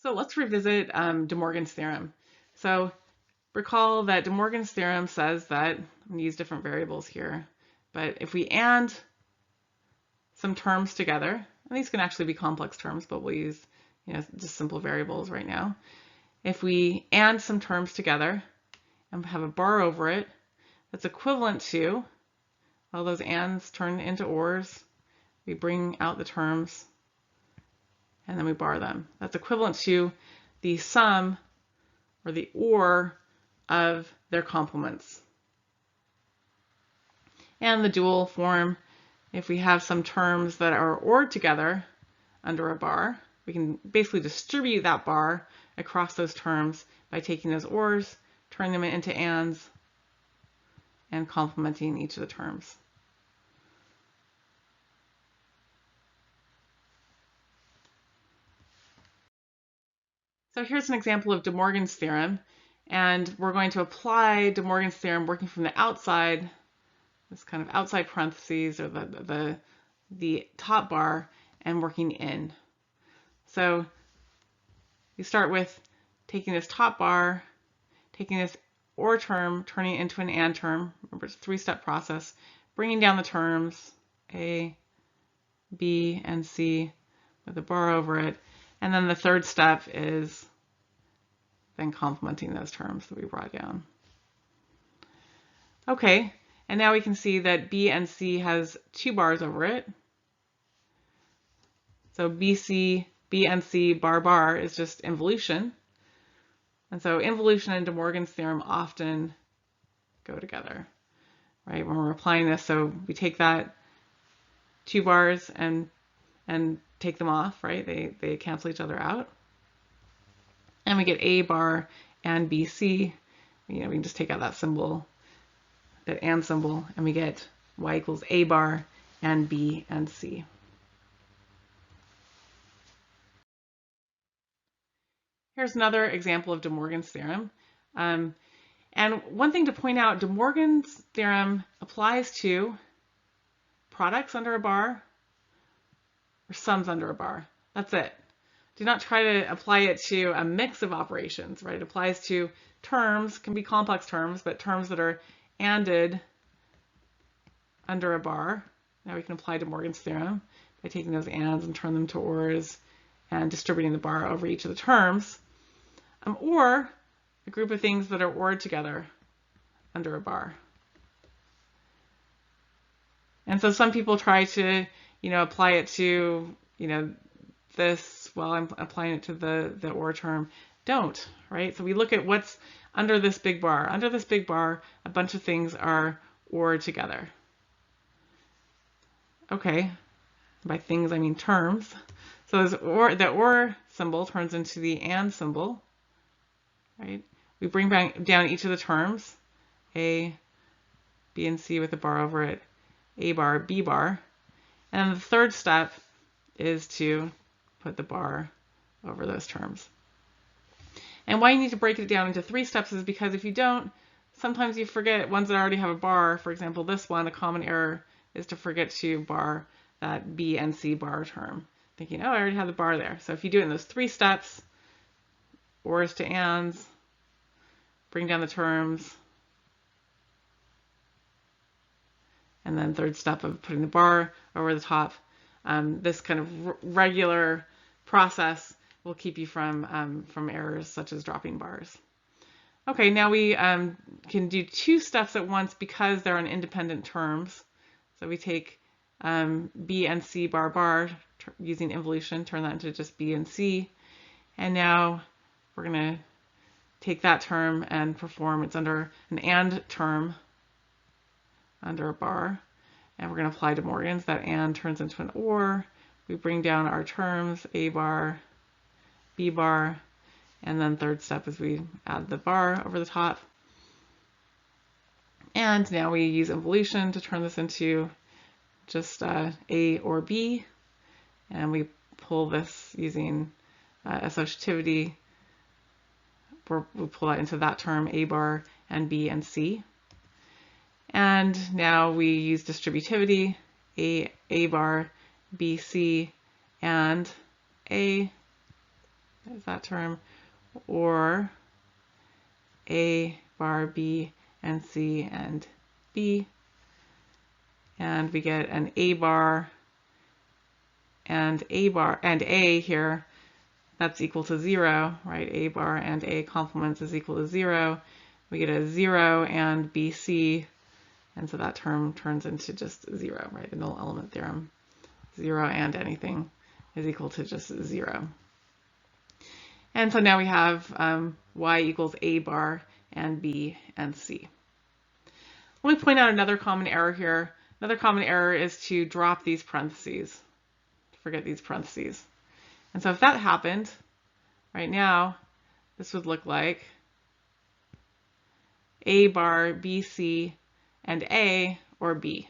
So let's revisit DeMorgan's theorem. So recall that DeMorgan's theorem says that, I'm going to use different variables here, but if we AND some terms together, and these can actually be complex terms, but we'll use just simple variables right now. If we AND some terms together and have a bar over it, that's equivalent to, all those ANDs turn into ORs, we bring out the terms, and then we bar them. That's equivalent to the sum or the OR of their complements. And the dual form, if we have some terms that are ORed together under a bar, we can basically distribute that bar across those terms by taking those ORs, turning them into ANDs, and complementing each of the terms. So here's an example of DeMorgan's theorem, and we're going to apply DeMorgan's theorem working from the outside, this kind of outside parentheses or the top bar, and working in. So you start with taking this top bar, taking this OR term, turning it into an AND term. Remember, it's a three-step process. Bringing down the terms A, B, and C with a bar over it. And then the third step is then complementing those terms that we brought down. Okay, and now we can see that B and C has two bars over it. So B and C bar bar is just involution. And so involution and DeMorgan's theorem often go together, right? When we're applying this, so we take that two bars and take them off, right? They cancel each other out. And we get A bar and BC. We can just take out that symbol, that and symbol, and we get Y equals A bar and B and C. Here's another example of DeMorgan's theorem. And one thing to point out, DeMorgan's theorem applies to products under a bar or sums under a bar. That's it. Do not try to apply it to a mix of operations, right? It applies to terms, can be complex terms, but terms that are ANDed under a bar. Now we can apply DeMorgan's theorem by taking those ANDs and turn them to ORs and distributing the bar over each of the terms. Or a group of things that are ORed together under a bar. And so some people try to, apply it to, this, well, I'm applying it to the OR term. Don't, right? So we look at what's under this big bar. Under this big bar, a bunch of things are ORed together. Okay, by things I mean terms. So the OR symbol turns into the AND symbol, right? We bring down each of the terms, A, B, and C with a bar over it, A bar, B bar. And the third step is to put the bar over those terms. And why you need to break it down into three steps is because if you don't, sometimes you forget ones that already have a bar. For example, this one, a common error is to forget to bar that B and C bar term, thinking, oh, I already have the bar there. So if you do it in those three steps, ORs to ANDs, bring down the terms, and then third step of putting the bar over the top, this kind of regular process will keep you from errors such as dropping bars. Okay, now we can do two steps at once because they're on independent terms. So we take B and C bar bar using involution, turn that into just B and C. And now we're going to take that term and perform, it's under an AND term under a bar. And we're going to apply DeMorgan's. That AND turns into an OR. We bring down our terms, A bar, B bar, and then third step is we add the bar over the top. And now we use involution to turn this into just A or B. And we pull this using associativity. We pull that into that term, A bar and B and C. And now we use distributivity, A bar, B, C, and A, is that term, or A bar, B, and C, and B. And we get an A bar and A here. That's equal to 0, right? A bar and A complements is equal to 0. We get a 0 and BC, and so that term turns into just 0, right? The null element theorem. 0 and anything is equal to just 0. And so now we have y equals A bar and B and C. Let me point out another common error here. Another common error is to drop these parentheses, forget these parentheses. And so if that happened, right now, this would look like A bar, B, C, and A, or B.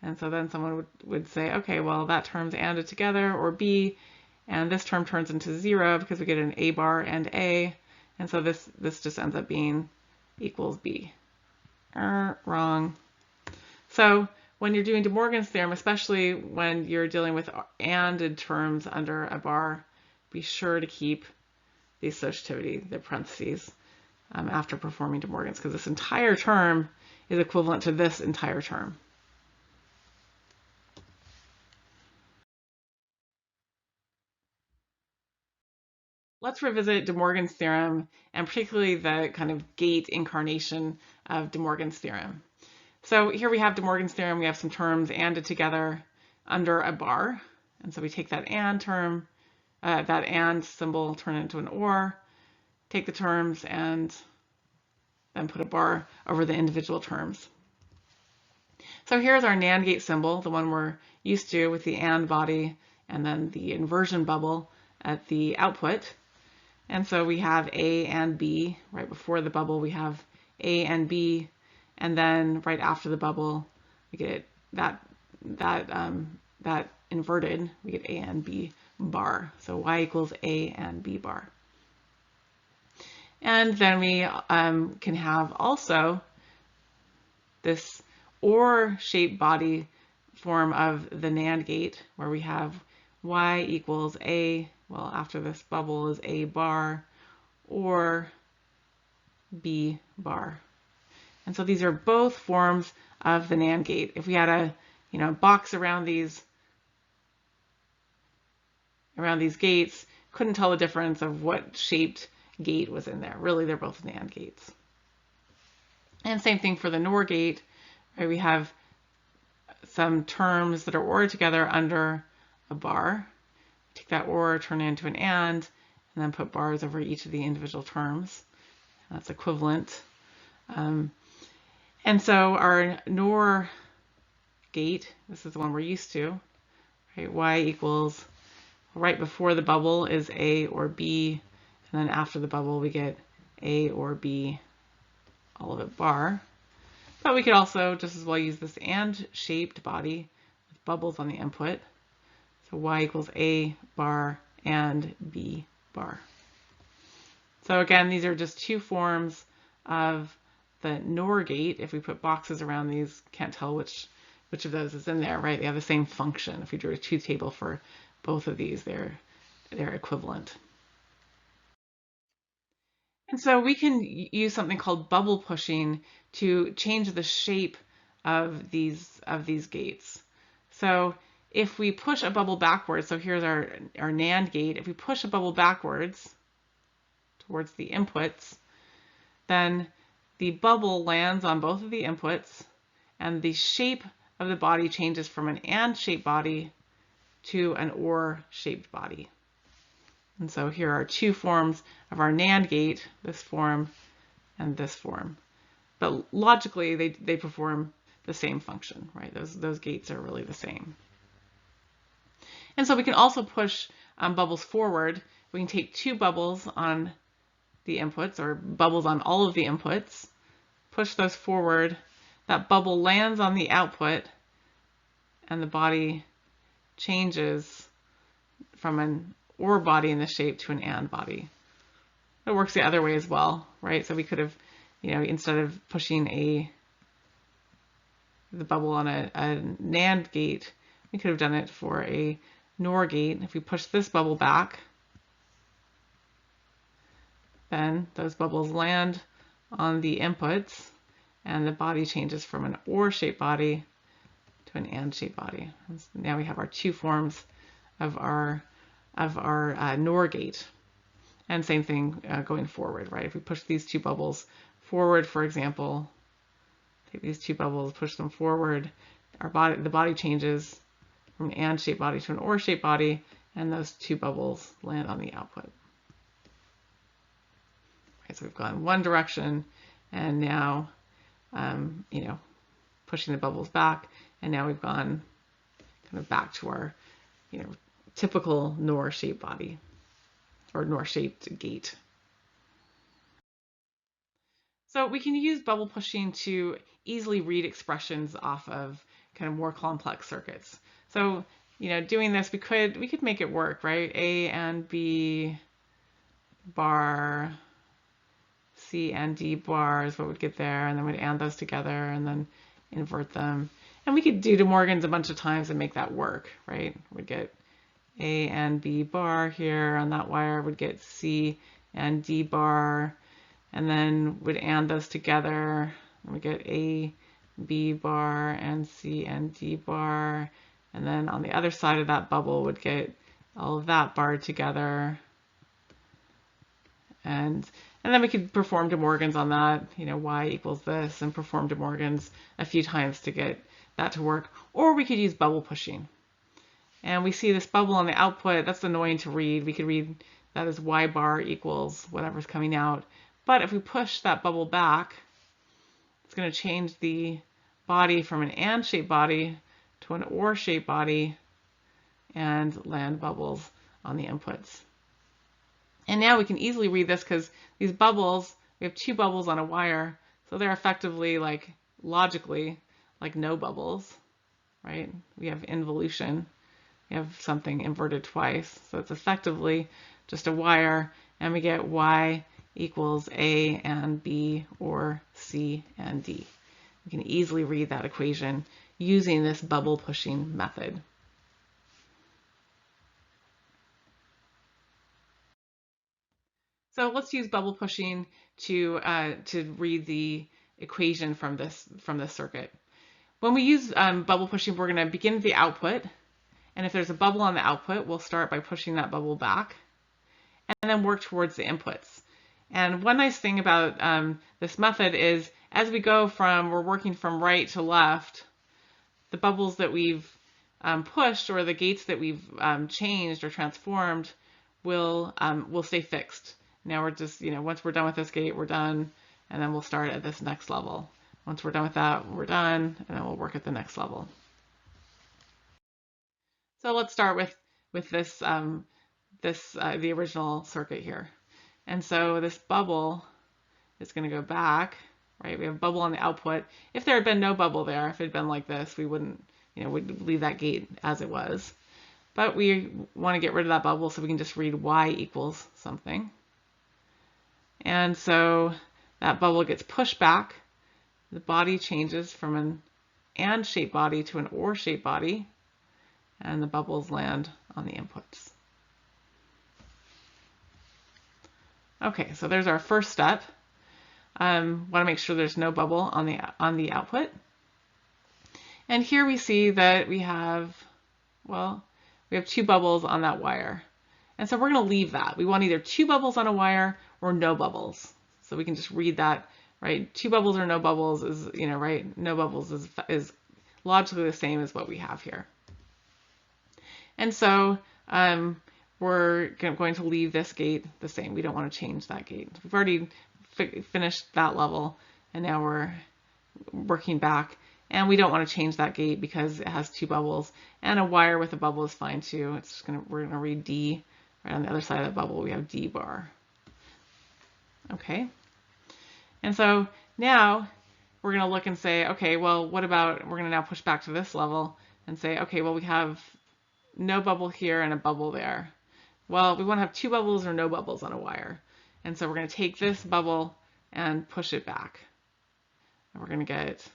And so then someone would say, okay, well, that term's ANDed together, or B, and this term turns into 0 because we get an A bar and A, and so this just ends up being equals B. Wrong. So when you're doing DeMorgan's theorem, especially when you're dealing with ANDed terms under a bar, be sure to keep the associativity, the parentheses, after performing DeMorgan's, because this entire term is equivalent to this entire term. Let's revisit DeMorgan's theorem, and particularly the kind of gate incarnation of DeMorgan's theorem. So here we have DeMorgan's theorem. We have some terms ANDed together under a bar. And so we take that AND term, that AND symbol, turn it into an OR, take the terms, and then put a bar over the individual terms. So here's our NAND gate symbol, the one we're used to with the AND body and then the inversion bubble at the output. And so we have A and B. Right before the bubble, we have A and B. And then right after the bubble, we get that inverted, we get A and B bar. So y equals A and B bar. And then we can have also this OR-shaped body form of the NAND gate, where we have y equals A, well, after this bubble is A bar, or B bar. And so these are both forms of the NAND gate. If we had a box around these gates, couldn't tell the difference of what shaped gate was in there. Really, they're both NAND gates. And same thing for the NOR gate, right? We have some terms that are ORed together under a bar. Take that OR, turn it into an and then put bars over each of the individual terms. That's equivalent. And so our NOR gate, this is the one we're used to, right? Y equals, right before the bubble is A or B, and then after the bubble we get A or B, all of it bar. But we could also just as well use this AND shaped body with bubbles on the input. So y equals A bar and B bar. So again, these are just two forms of the NOR gate. If we put boxes around these, can't tell which of those is in there, right? They have the same function. If we drew a truth table for both of these, they're equivalent. And so we can use something called bubble pushing to change the shape of these gates. So if we push a bubble backwards, so here's our NAND gate, if we push a bubble backwards towards the inputs, then the bubble lands on both of the inputs, and the shape of the body changes from an AND-shaped body to an OR-shaped body. And so here are two forms of our NAND gate, this form and this form. But logically, they perform the same function, right? Those gates are really the same. And so we can also push bubbles forward. We can take two bubbles on the inputs, or bubbles on all of the inputs, push those forward, that bubble lands on the output, and the body changes from an OR body in the shape to an AND body. It works the other way as well, right? So we could have, instead of pushing the bubble on a NAND gate, we could have done it for a NOR gate. If we push this bubble back, then those bubbles land on the inputs, and the body changes from an OR-shaped body to an AND-shaped body. Now we have our two forms of our NOR gate. And same thing going forward, right? If we push these two bubbles forward, for example, take these two bubbles, push them forward, the body changes from an AND-shaped body to an OR-shaped body, and those two bubbles land on the output. Okay, so we've gone one direction, and now, pushing the bubbles back, and now we've gone kind of back to our, typical NOR-shaped body, or NOR-shaped gate. So we can use bubble pushing to easily read expressions off of kind of more complex circuits. So, doing this, we could make it work, right? A and B bar, C and D bar is what we'd get there, and then we'd AND those together and then invert them. And we could do DeMorgans a bunch of times and make that work, right? We'd get A and B bar here on that wire, would get C and D bar, and then would AND those together, and we get A, B bar, and C and D bar, and then on the other side of that bubble would get all of that bar together, and then we could perform DeMorgans on that, y equals this, and perform DeMorgans a few times to get that to work. Or we could use bubble pushing. And we see this bubble on the output. That's annoying to read. We could read that as y bar equals whatever's coming out. But if we push that bubble back, it's going to change the body from an AND-shaped body to an OR-shaped body and land bubbles on the inputs. And now we can easily read this because these bubbles, we have two bubbles on a wire, so they're effectively logically like no bubbles, right? We have involution. We have something inverted twice. So it's effectively just a wire, and we get y equals A and B or C and D. We can easily read that equation using this bubble pushing method. So let's use bubble pushing to read the equation from this circuit. When we use bubble pushing, we're going to begin at the output, and if there's a bubble on the output, we'll start by pushing that bubble back, and then work towards the inputs. And one nice thing about this method is, as we go we're working from right to left, the bubbles that we've pushed, or the gates that we've changed or transformed, will stay fixed. Now we're just, once we're done with this gate, we're done, and then we'll start at this next level. Once we're done with that, we're done, and then we'll work at the next level. So let's start with this, the original circuit here. And so this bubble is going to go back, right? We have a bubble on the output. If there had been no bubble there, if it had been like this, we wouldn't, we'd leave that gate as it was. But we want to get rid of that bubble, so we can just read y equals something. And so that bubble gets pushed back. The body changes from an AND-shaped body to an OR-shaped body, and the bubbles land on the inputs. Okay, so there's our first step. Want to make sure there's no bubble on the output. And here we see that we have two bubbles on that wire. And so we're going to leave that. We want either two bubbles on a wire or no bubbles. So we can just read that, right? Two bubbles or no bubbles is, right? No bubbles is logically the same as what we have here. And so we're going to leave this gate the same. We don't want to change that gate. We've already finished that level, and now we're working back. And we don't want to change that gate because it has two bubbles, and a wire with a bubble is fine too. We're gonna read D. Right on the other side of that bubble, we have D bar. Okay. And so now we're gonna look and say, okay, well, what about, we're gonna now push back to this level and say, okay, well, we have no bubble here and a bubble there. Well, we want to have two bubbles or no bubbles on a wire. And so we're going to take this bubble and push it back. And we're going to get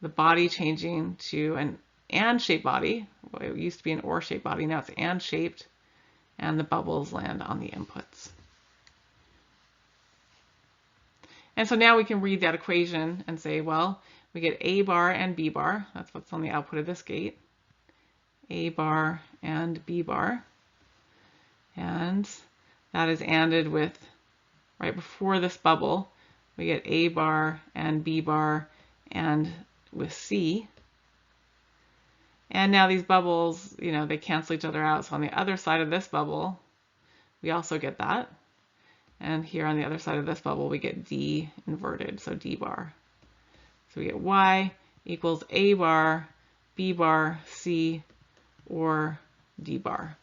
the body changing to an AND-shaped body. Well, it used to be an OR-shaped body, now it's AND-shaped, and the bubbles land on the inputs. And so now we can read that equation and say, well, we get A bar and B bar. That's what's on the output of this gate. A bar and B bar. And that is ANDed with, right before this bubble, we get A bar and B bar and with C. And now these bubbles, you know, they cancel each other out. So on the other side of this bubble, we also get that. And here on the other side of this bubble, we get D inverted, so D bar. So we get Y equals A bar, B bar, C, or D bar.